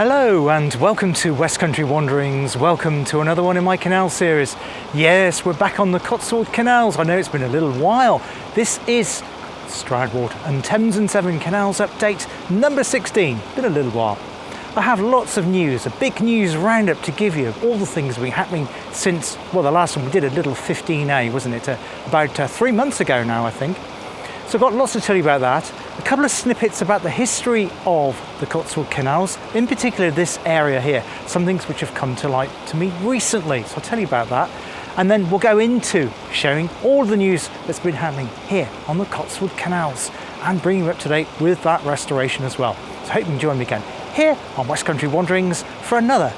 Hello and welcome to West Country Wanderings. Welcome to another one in my canal series. Yes, we're back on the Cotswold Canals. I know it's been a little while. This is Stroudwater and Thames and Severn Canals update number 16. Been a little while. I have lots of news, a big news roundup to give you of all the things that have been happening since, well, the last one we did a little 15A, wasn't it? About 3 months ago now, I think. So I've got lots to tell you about that. A couple of snippets about the history of the Cotswold Canals, in particular this area here, some things which have come to light to me recently. So I'll tell you about that. And then we'll go into showing all the news that's been happening here on the Cotswold Canals and bringing you up to date with that restoration as well. So I hope you can join me again here on West Country Wanderings for another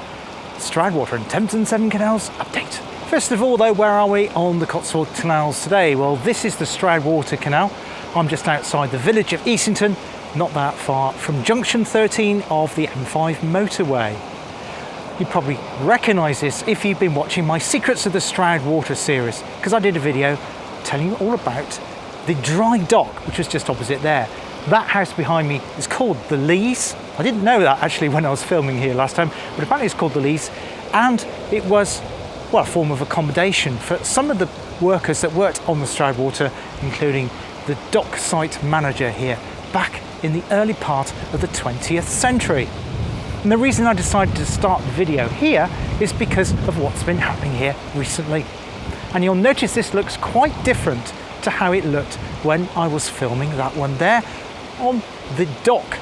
Stroudwater and Thames and Severn Canals update. First of all though, where are we on the Cotswold Canals today? Well, this is the Stroudwater Canal. I'm just outside the village of Easington, not that far from junction 13 of the M5 motorway. You probably recognise this if you've been watching my Secrets of the Stroudwater series, because I did a video telling you all about the dry dock, which was just opposite there. That house behind me is called the Lees. I didn't know that actually when I was filming here last time, but apparently it's called the Lees, and it was, well, a form of accommodation for some of the workers that worked on the Stroudwater, including the dock site manager here back in the early part of the 20th century. And the reason I decided to start the video here is because of what's been happening here recently. And you'll notice this looks quite different to how it looked when I was filming that one there on the dock.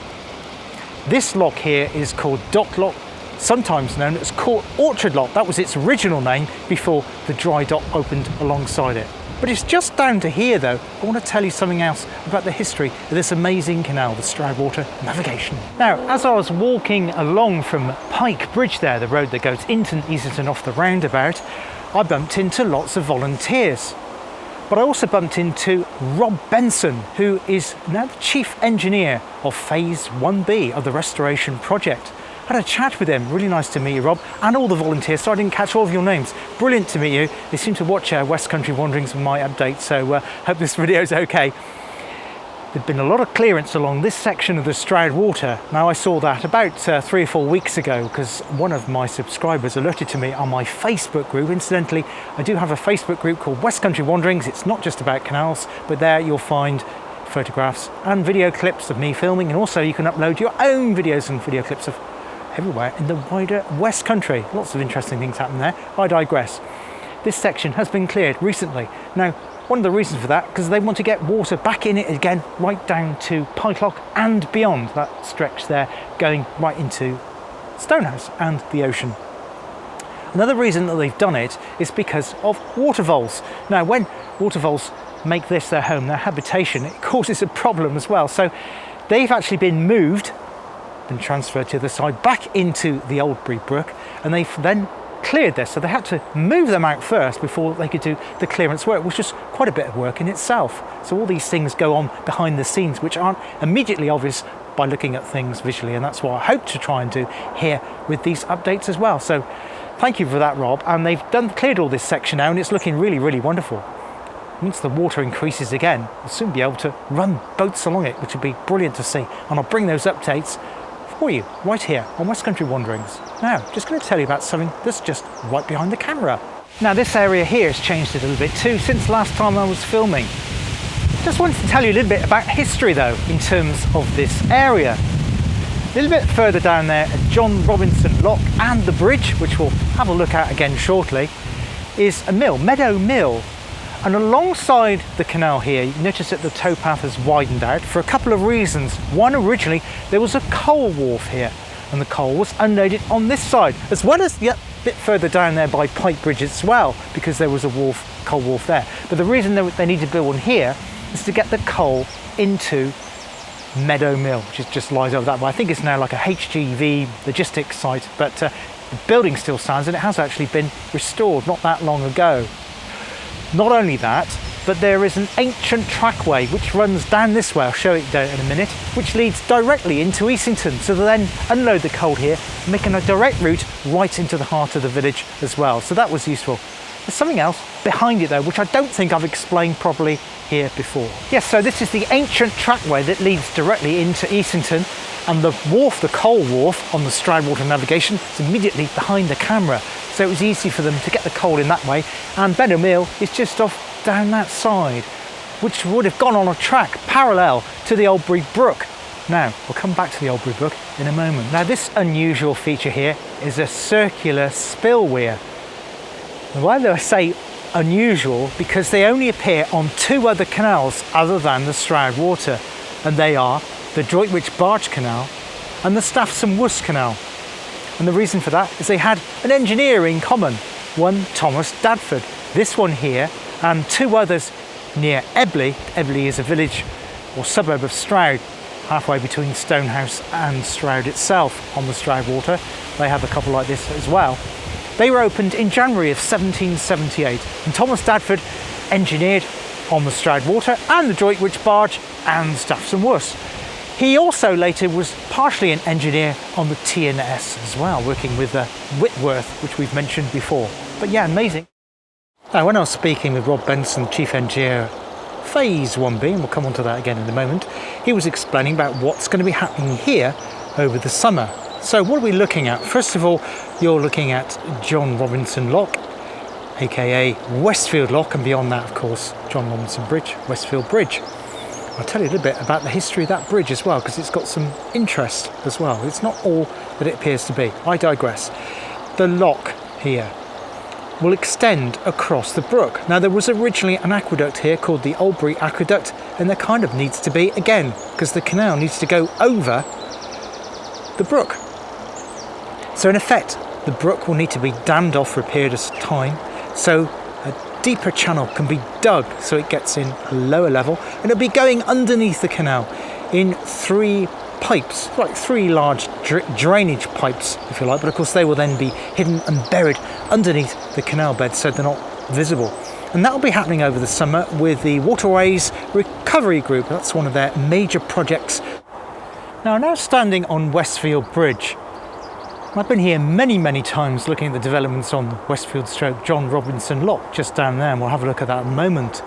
This lock here is called Dock Lock, sometimes known as Court Orchard Lock. That was its original name before the dry dock opened alongside it. But it's just down to here though. I want to tell you something else about the history of this amazing canal, the Stroudwater Navigation. Now, as I was walking along from Pike Bridge there, the road that goes into Easington off the roundabout, I bumped into lots of volunteers. But I also bumped into Rob Benson, who is now the Chief Engineer of Phase 1B of the restoration project. I had a chat with him. Really nice to meet you, Rob, and all the volunteers. So I didn't catch all of your names. Brilliant to meet you. They seem to watch West Country Wanderings with my update, so hope this video is okay. There'd been a lot of clearance along this section of the Stroudwater. Now, I saw that about 3 or 4 weeks ago because one of my subscribers alerted to me on my Facebook group. Incidentally, I do have a Facebook group called West Country Wanderings. It's not just about canals, but there you'll find photographs and video clips of me filming, and also you can upload your own videos and video clips of everywhere in the wider West Country. Lots of interesting things happen there. I digress. This section has been cleared recently. Now, one of the reasons for that, because they want to get water back in it again, right down to Pikelock and beyond, that stretch there, going right into Stonehouse and the ocean. Another reason that they've done it is because of water voles. Now, when water voles make this their home, their habitation, it causes a problem as well. So they've actually been moved and transferred to the side back into the Oldbury Brook, and they've then cleared this. So they had to move them out first before they could do the clearance work, which was quite a bit of work in itself. So all these things go on behind the scenes, which aren't immediately obvious by looking at things visually, and that's what I hope to try and do here with these updates as well. So thank you for that, Rob. And they've cleared all this section now, and it's looking really, really wonderful. Once the water increases again, we'll soon be able to run boats along it, which would be brilliant to see. And I'll bring those updates for you right here on West Country Wanderings. Now, just going to tell you about something that's just right behind the camera. Now, this area here has changed a little bit too since last time I was filming. Just wanted to tell you a little bit about history though in terms of this area. A little bit further down there at John Robinson Lock and the bridge, which we'll have a look at again shortly, is a mill, Meadow Mill. And alongside the canal here, you notice that the towpath has widened out for a couple of reasons. One, originally there was a coal wharf here, and the coal was unloaded on this side, as well as a bit further down there by Pike Bridge as well, because there was a coal wharf there. But the reason they need to build one here is to get the coal into Meadow Mill, which just lies over that way. I think it's now like a HGV logistics site, but the building still stands, and it has actually been restored not that long ago. Not only that, but there is an ancient trackway which runs down this way, I'll show it in a minute, which leads directly into Easington. So they then unload the coal here, making a direct route right into the heart of the village as well. So that was useful. There's something else behind it though, which I don't think I've explained properly here before. Yes, so this is the ancient trackway that leads directly into Easington. And the wharf, the coal wharf on the Stroudwater navigation, is immediately behind the camera. So it was easy for them to get the coal in that way. And Ben O'Meal is just off down that side, which would have gone on a track parallel to the Oldbury Brook. Now, we'll come back to the Oldbury Brook in a moment. Now, this unusual feature here is a circular spill weir. And why do I say unusual? Because they only appear on two other canals other than the Stroudwater, and they are the Droitwich Barge Canal and the Staffs Worth Canal. And the reason for that is they had an engineer in common, one Thomas Dadford. This one here and two others near Ebley. Ebley is a village or suburb of Stroud, halfway between Stonehouse and Stroud itself on the Stroudwater. They have a couple like this as well. They were opened in January of 1778, and Thomas Dadford engineered on the Stroudwater and the Droitwich Barge and Staffs Worth. He also later was partially an engineer on the T&S as well, working with the Whitworth, which we've mentioned before. But yeah, amazing. Now, when I was speaking with Rob Benson, Chief Engineer, Phase 1B, and we'll come on to that again in a moment, he was explaining about what's going to be happening here over the summer. So what are we looking at? First of all, you're looking at John Robinson Lock, aka Westfield Lock, and beyond that, of course, John Robinson Bridge, Westfield Bridge. I'll tell you a little bit about the history of that bridge as well, because it's got some interest as well. It's not all that it appears to be. I digress. The lock here will extend across the brook. Now, there was originally an aqueduct here called the Oldbury Aqueduct, and there kind of needs to be again, because the canal needs to go over the brook. So in effect, the brook will need to be dammed off for a period of time, so a deeper channel can be dug so it gets in a lower level, and it'll be going underneath the canal in three pipes, like three large drainage pipes, if you like, but of course they will then be hidden and buried underneath the canal bed so they're not visible. And that will be happening over the summer with the Waterways Recovery Group. That's one of their major projects. Now, I'm now standing on Westfield Bridge. I've been here many times looking at the developments on Westfield Stroke John Robinson Lock just down there, and we'll have a look at that in a moment.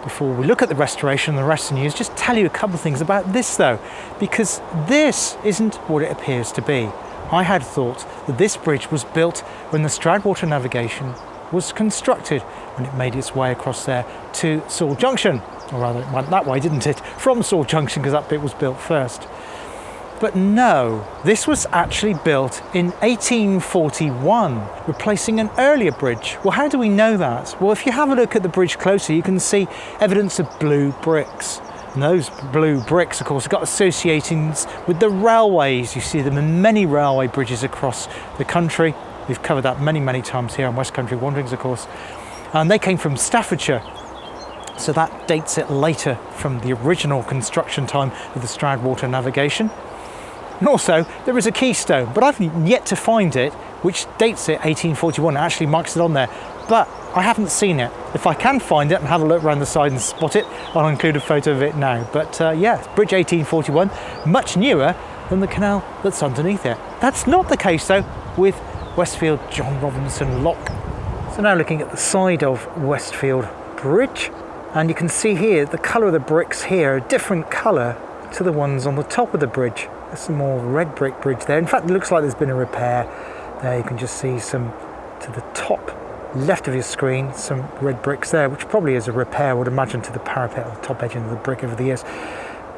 Before we look at the restoration and the rest of the news, just tell you a couple of things about this though, because this isn't what it appears to be. I had thought that this bridge was built when the Stroudwater navigation was constructed, when it made its way across there to Sewell Junction, or rather it went that way, didn't it, from Sewell Junction, because that bit was built first. But no, this was actually built in 1841, replacing an earlier bridge. Well, how do we know that? Well, if you have a look at the bridge closer, you can see evidence of blue bricks. And those blue bricks, of course, have got associations with the railways. You see them in many railway bridges across the country. We've covered that many times here on West Country Wanderings, of course. And they came from Staffordshire. So that dates it later from the original construction time of the Stroudwater navigation. And also, there is a keystone, but I've yet to find it, which dates it 1841. It actually marks it on there, but I haven't seen it. If I can find it and have a look around the side and spot it, I'll include a photo of it now. But yeah, Bridge 1841, much newer than the canal that's underneath it. That's not the case, though, with Westfield John Robinson Lock. So now looking at the side of Westfield Bridge, and you can see here the colour of the bricks here are a different colour to the ones on the top of the bridge. There's some more red brick bridge there. In fact, it looks like there's been a repair. There you can just see some to the top left of your screen, some red bricks there, which probably is a repair, I would imagine, to the parapet or the top edge of the brick over the years.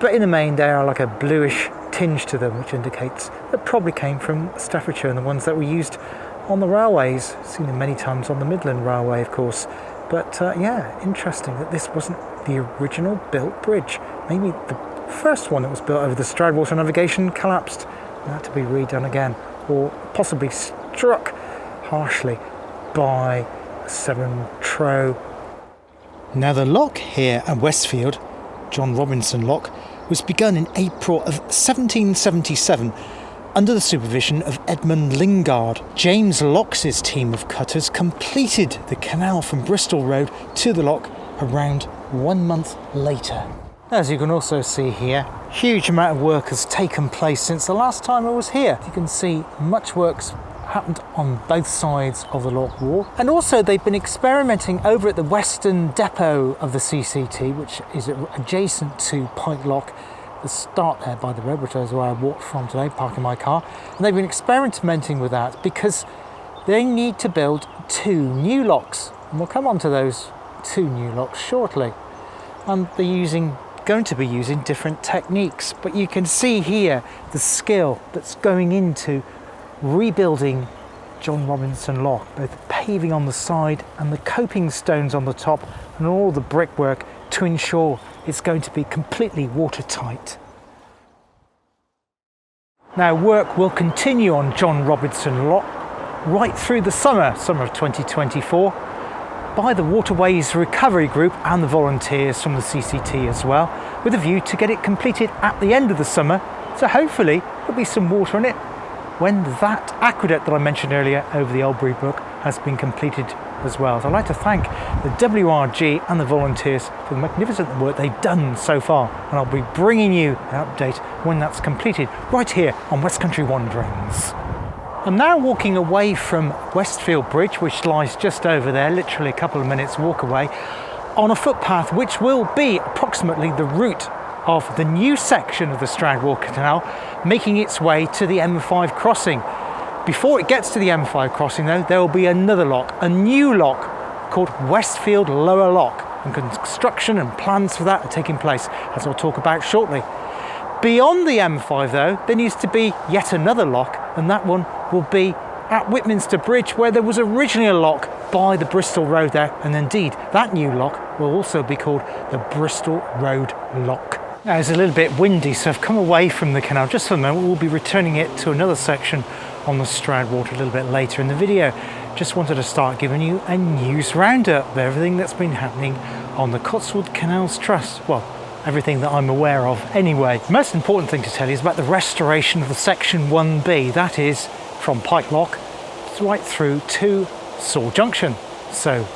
But in the main, they are like a bluish tinge to them, which indicates that probably came from Staffordshire, and the ones that were used on the railways. Seen them many times on the Midland Railway, of course. But yeah, interesting that this wasn't the original built bridge. Maybe the first one that was built over the Stroudwater navigation collapsed and had to be redone again, or possibly struck harshly by a Severn trough. Now, the lock here at Westfield, John Robinson Lock, was begun in April of 1777 under the supervision of Edmund Lingard. James Lox's team of cutters completed the canal from Bristol Road to the lock around 1 month later. As you can also see here, huge amount of work has taken place since the last time I was here. You can see much work's happened on both sides of the lock wall, and also they've been experimenting over at the western depot of the CCT, which is adjacent to Pike Lock, the start there by the road, which is where I walked from today, parking my car. And they've been experimenting with that because they need to build 2 new locks. And we'll come on to those 2 new locks shortly. And they're going to be using different techniques. But you can see here the skill that's going into rebuilding John Robinson Lock, both the paving on the side and the coping stones on the top and all the brickwork to ensure it's going to be completely watertight. Now work will continue on John Robinson Lock right through the summer of 2024 by the Waterways Recovery Group and the volunteers from the CCT as well, with a view to get it completed at the end of the summer, so hopefully there'll be some water in it when that aqueduct that I mentioned earlier over the Oldbury Brook has been completed as well. So I'd like to thank the WRG and the volunteers for the magnificent work they've done so far, and I'll be bringing you an update when that's completed right here on West Country Wanderings. I'm now walking away from Westfield Bridge, which lies just over there, literally a couple of minutes walk away, on a footpath which will be approximately the route of the new section of the Stroudwater Canal, making its way to the M5 crossing. Before it gets to the M5 crossing though, there will be another lock, a new lock called Westfield Lower Lock, and construction and plans for that are taking place, as I'll talk about shortly. Beyond the M5 though, there needs to be yet another lock, and that one will be at Whitminster Bridge, where there was originally a lock by the Bristol Road there, and indeed that new lock will also be called the Bristol Road Lock. Now it's a little bit windy, so I've come away from the canal just for a moment. We'll be returning it to another section on the Stroudwater a little bit later in the video. Just wanted to start giving you a news roundup of everything that's been happening on the Cotswold Canals Trust. Well, everything that I'm aware of anyway. The most important thing to tell you is about the restoration of the section 1B, that is from Pike Lock right through to Saw Junction, so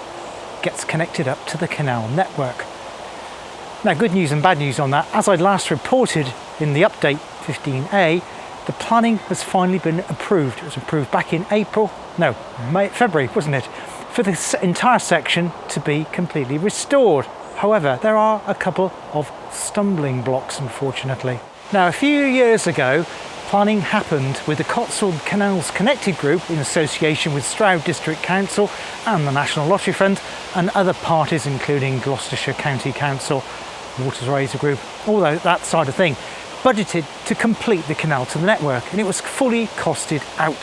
gets connected up to the canal network. Now, good news and bad news on that. As I last reported in the update 15A, the planning has finally been approved. It was approved back in February, wasn't it? For the entire section to be completely restored. However, there are a couple of stumbling blocks, unfortunately. Now, a few years ago, planning happened with the Cotswold Canals Connected Group in association with Stroud District Council and the National Lottery Fund and other parties, including Gloucestershire County Council, Waterways Group, all that side of thing, budgeted to complete the canal to the network, and it was fully costed out.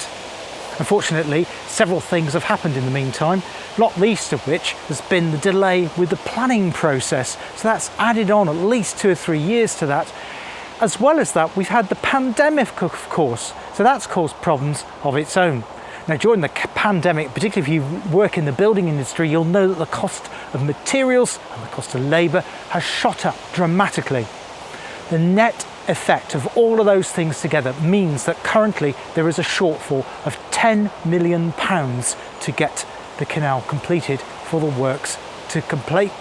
Unfortunately, several things have happened in the meantime, not least of which has been the delay with the planning process. So that's added on at least 2 or 3 years to that. As well as that, we've had the pandemic, of course, so that's caused problems of its own. Now, during the pandemic, particularly if you work in the building industry, you'll know that the cost of materials and the cost of labour has shot up dramatically. The net effect of all of those things together means that currently there is a shortfall of £10 million to get the canal completed, for the works to complete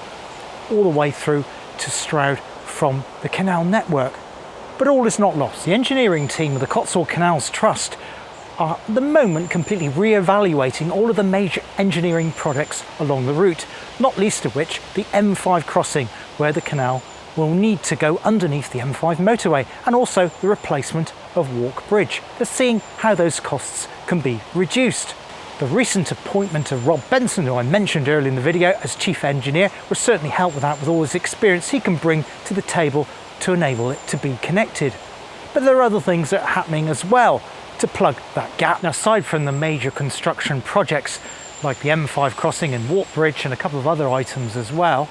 all the way through to Stroud from the canal network. But all is not lost. The engineering team of the Cotswold Canals Trust are at the moment completely re-evaluating all of the major engineering projects along the route, not least of which the M5 crossing, where the canal will need to go underneath the M5 motorway, and also the replacement of Walk Bridge. They're seeing how those costs can be reduced. The recent appointment of Rob Benson, who I mentioned earlier in the video, as Chief Engineer, will certainly help with that, with all his experience he can bring to the table to enable it to be connected. But there are other things that are happening as well to plug that gap. Now, aside from the major construction projects like the M5 crossing and Walk Bridge and a couple of other items as well,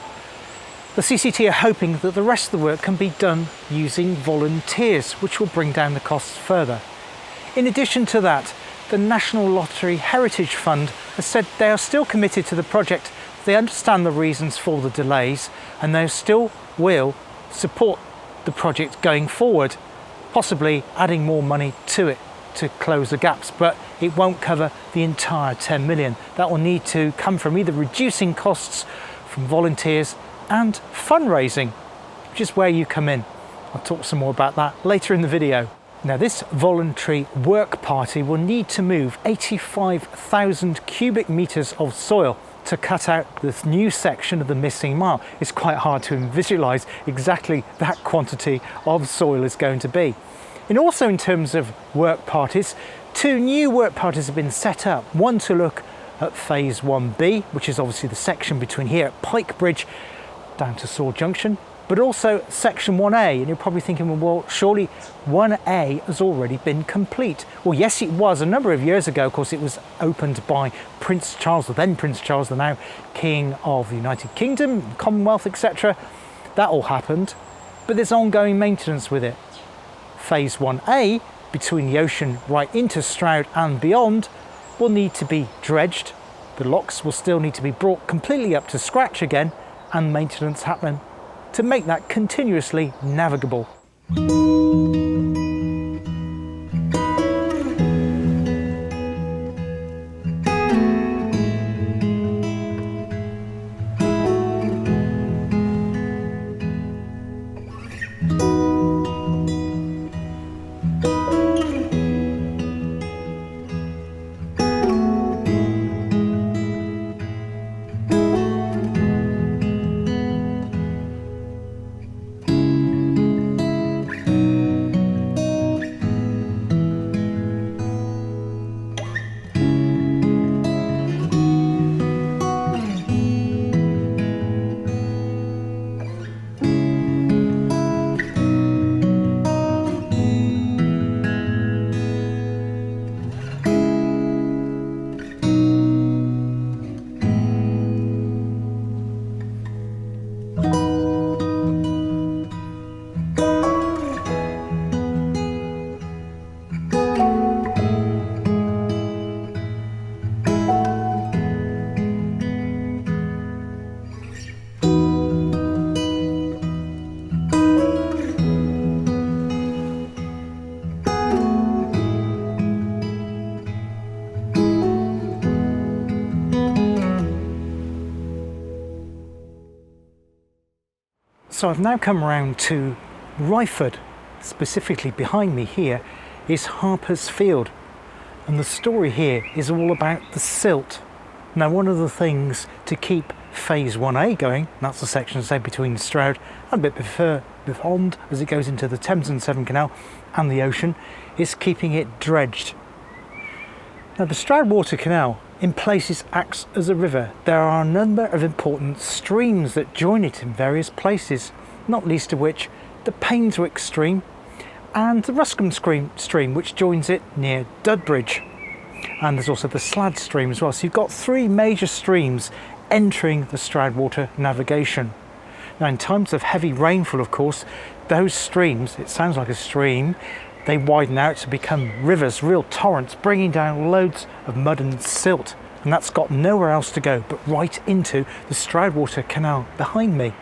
the CCT are hoping that the rest of the work can be done using volunteers, which will bring down the costs further. In addition to that, the National Lottery Heritage Fund has said they are still committed to the project. They understand the reasons for the delays, and they still will support the project going forward, possibly adding more money to it to close the gaps, but it won't cover the entire 10 million. That will need to come from either reducing costs from volunteers and fundraising, which is where you come in. I'll talk some more about that later in the video. Now, this voluntary work party will need to move 85,000 cubic metres of soil to cut out this new section of the missing mile. It's quite hard to visualise exactly that quantity of soil is going to be. And also in terms of work parties, 2 new work parties have been set up. One to look at phase 1B, which is obviously the section between here at Pike Bridge down to Sword Junction, but also section 1A. And you're probably thinking, well, surely 1A has already been complete. Well, yes, it was a number of years ago. Of course, it was opened by Prince Charles, the then Prince Charles, the now King of the United Kingdom, Commonwealth, etc. That all happened, but there's ongoing maintenance with it. Phase 1A, between the ocean right into Stroud and beyond, will need to be dredged. The locks will still need to be brought completely up to scratch again, and maintenance happen to make that continuously navigable. So I've now come around to Ryford. Specifically behind me here is Harper's Field, and the story here is all about the silt. Now, one of the things to keep phase 1A going, that's the section say between Stroud and a bit beyond as it goes into the Thames and Severn Canal and the ocean, is keeping it dredged. Now, the Stroudwater Canal in places acts as a river. There are a number of important streams that join it in various places, not least of which the Painswick stream and the Ruscombe stream, which joins it near Dudbridge. And there's also the Slad stream as well. So you've got 3 major streams entering the Stroudwater navigation. Now, in times of heavy rainfall, of course, those streams, it sounds like a stream, they widen out to become rivers, real torrents, bringing down loads of mud and silt. And that's got nowhere else to go but right into the Stroudwater Canal behind me.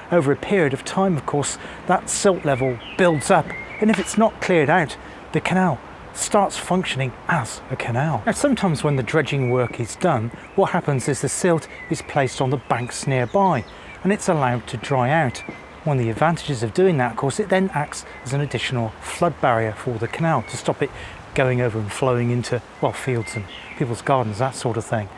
Over a period of time, of course, that silt level builds up, and if it's not cleared out, the canal starts functioning as a canal. Now, sometimes when the dredging work is done, what happens is the silt is placed on the banks nearby, and it's allowed to dry out. One of the advantages of doing that, of course, it then acts as an additional flood barrier for the canal to stop it going over and flowing into, well, fields and people's gardens, that sort of thing.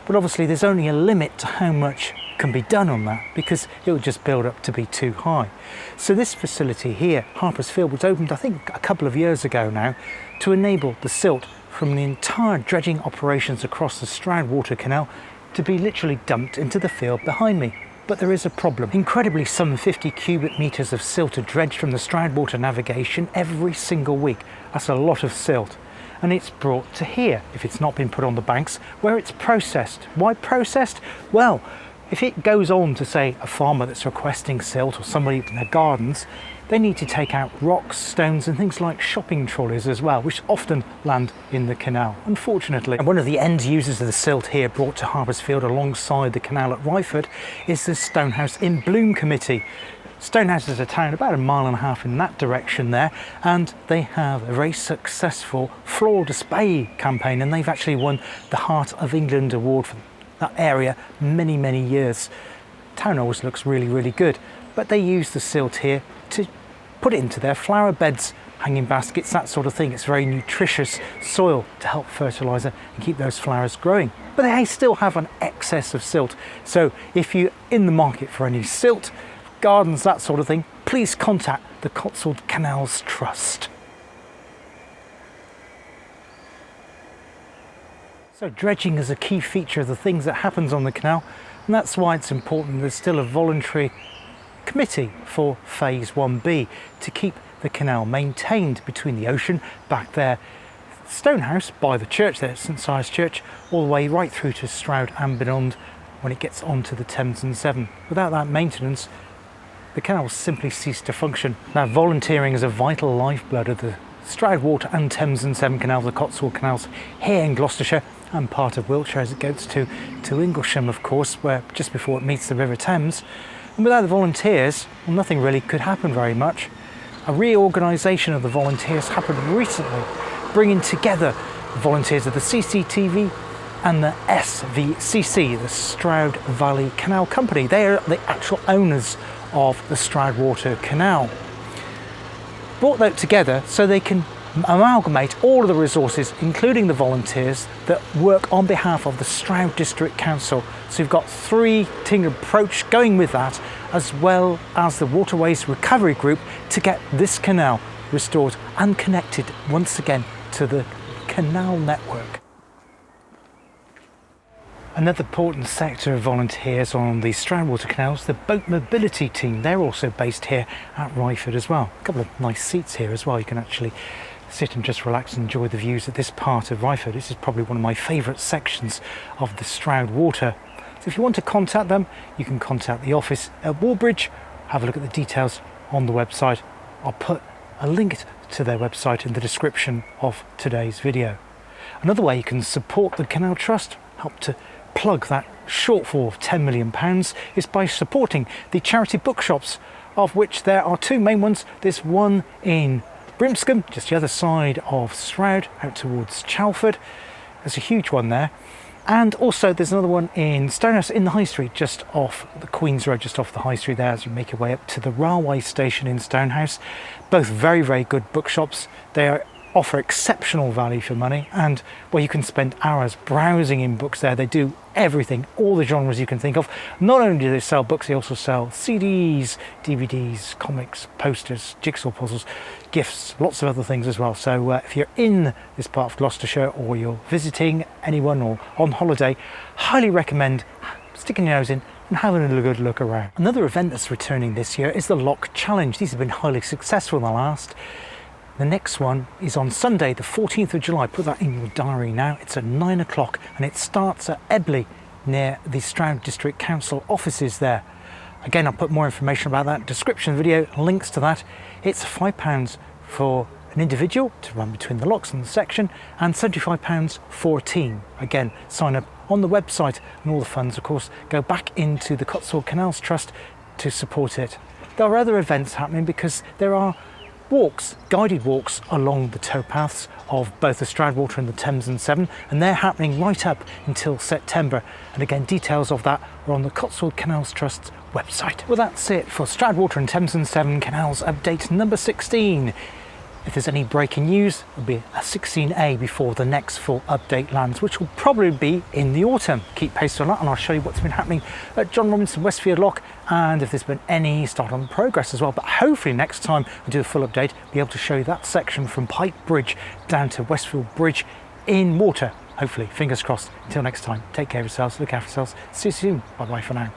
But obviously there's only a limit to how much can be done on that, because it would just build up to be too high. So this facility here, Harper's Field, was opened I think a couple of years ago now to enable the silt from the entire dredging operations across the Stroudwater Canal to be literally dumped into the field behind me. But there is a problem. Incredibly, some 50 cubic metres of silt are dredged from the Stroudwater navigation every single week. That's a lot of silt. And it's brought to here, if it's not been put on the banks, where it's processed. Why processed? Well, if it goes on to, say, a farmer that's requesting silt or somebody in their gardens, they need to take out rocks, stones and things like shopping trolleys as well, which often land in the canal, unfortunately. And one of the end users of the silt here brought to Harper's Field alongside the canal at Ryford is the Stonehouse in Bloom Committee. Stonehouse is a town about 1.5 miles in that direction there, and they have a very successful floral display campaign, and they've actually won the Heart of England award for that area many years. The town always looks really good, but they use the silt here to put it into their flower beds, hanging baskets, that sort of thing. It's very nutritious soil to help fertiliser and keep those flowers growing. But they still have an excess of silt. So if you're in the market for any silt, gardens, that sort of thing, please contact the Cotswold Canals Trust. So dredging is a key feature of the things that happens on the canal, and that's why it's important there's still a voluntary committee for phase 1B to keep the canal maintained between the ocean back there, Stonehouse by the church there, St Sire's Church, all the way right through to Stroud and beyond when it gets onto the Thames and Severn. Without that maintenance, the canal will simply cease to function. Now, volunteering is a vital lifeblood of the Stroudwater and Thames and Severn canals, the Cotswold canals here in Gloucestershire and part of Wiltshire as it goes to Inglesham, of course, where just before it meets the River Thames. And without the volunteers, well, nothing really could happen very much. A reorganisation of the volunteers happened recently, bringing together the volunteers of the CCTV and the SVCC, the Stroud Valley Canal Company. They are the actual owners of the Stroudwater Canal. Brought that together so they can amalgamate all of the resources, including the volunteers that work on behalf of the Stroud District Council. So you've got three-tier approach going with that, as well as the Waterways Recovery Group, to get this canal restored and connected once again to the canal network. Another important sector of volunteers on the Stroudwater canals, the Boatmobility team. They're also based here at Ryford as well. A couple of nice seats here as well. You can actually sit and just relax and enjoy the views at this part of Ryford. This is probably one of my favourite sections of the Stroudwater. So if you want to contact them, you can contact the office at Wallbridge. Have a look at the details on the website. I'll put a link to their website in the description of today's video. Another way you can support the Canal Trust, help to plug that shortfall of £10 million, is by supporting the charity bookshops, of which there are two main ones. There's one in Brimscombe, just the other side of Stroud, out towards Chalford. There's a huge one there. And also there's another one in Stonehouse in the High Street, just off the Queen's Road, just off the High Street there as you make your way up to the railway station in Stonehouse. Both very, very good bookshops. They offer exceptional value for money, and well, you can spend hours browsing in books there. They do everything, all the genres you can think of. Not only do they sell books, they also sell CDs, DVDs, comics, posters, jigsaw puzzles, gifts, lots of other things as well. So if you're in this part of Gloucestershire, or you're visiting anyone or on holiday, highly recommend sticking your nose in and having a good look around. Another event that's returning this year is the Lock Challenge. These have been highly successful in the last. The next one is on Sunday, the 14th of July. Put that in your diary now. It's at 9 o'clock and it starts at Ebley, near the Stroud District Council offices there. Again, I'll put more information about that, description video, links to that. It's £5 for an individual to run between the locks and the section, and £75 for a team. Again, sign up on the website, and all the funds, of course, go back into the Cotswold Canals Trust to support it. There are other events happening because there are walks, guided walks along the towpaths of both the Stroudwater and the Thames and Severn, and they're happening right up until September. And again, details of that are on the Cotswold Canals Trust's website. Well, that's it for Stroudwater and Thames and Severn Canals update number 16. If there's any breaking news, it'll be a 16A before the next full update lands, which will probably be in the autumn. Keep pace on that, and I'll show you what's been happening at John Robinson Westfield Lock, and if there's been any start on progress as well. But hopefully next time I do a full update, I'll be able to show you that section from Pipe Bridge down to Westfield Bridge in water. Hopefully, fingers crossed. Until next time, take care of yourselves, look after yourselves. See you soon. Bye bye for now.